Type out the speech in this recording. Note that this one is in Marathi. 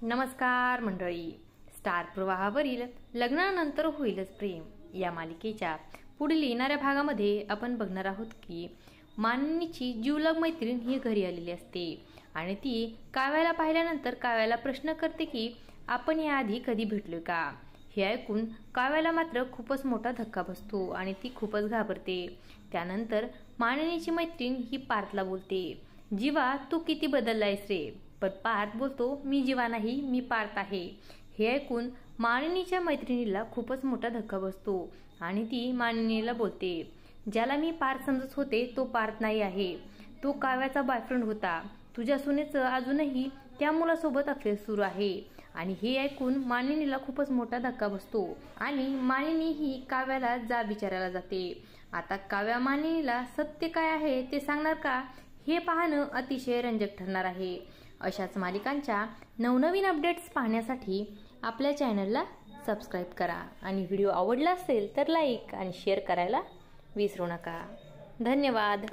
नमस्कार मंडळी. स्टार प्रवाहावरील लग्नानंतर होईलच प्रेम या मालिकेच्या पुढील येणाऱ्या भागामध्ये आपण बघणार आहोत की मानिनीची जीवलग मैत्रीण ही घरी आलेली असते आणि ती काव्याला पाहिल्यानंतर काव्याला प्रश्न करते की आपण याआधी कधी भेटलोय का. हे ऐकून काव्याला मात्र खूपच मोठा धक्का बसतो आणि ती खूपच घाबरते. त्यानंतर मानिनीची मैत्रीण ही पार्थला बोलते, जीवा तू किती बदललायस रे. पण पार्थ बोलतो, मी जीवा नाही, मी पार्थ आहे. हे ऐकून मानिनीच्या मैत्रिणीला खूपच मोठा धक्का बसतो आणि ती मानिनीला बोलते, ज्याला मी पार्थ समजत होते तो पार्थ नाही आहे, तो काव्याचा बॉयफ्रेंड होता. तुझ्या सुनेचं अजूनही त्या मुलासोबत अफेअर सुरू आहे. आणि हे ऐकून मानिनीला खूपच मोठा धक्का बसतो आणि मानिनी ही काव्याला जाब विचारायला जाते. आता काव्या मानिनीला सत्य काय आहे ते सांगणार का, हे पाहणं अतिशय रंजक ठरणार आहे. अशाच मालिकांच्या नवनवीन अपडेट्स पाहण्यासाठी आपल्या चॅनलला सबस्क्राईब करा आणि व्हिडिओ आवडला असेल तर लाईक आणि शेअर करायला विसरू नका. धन्यवाद.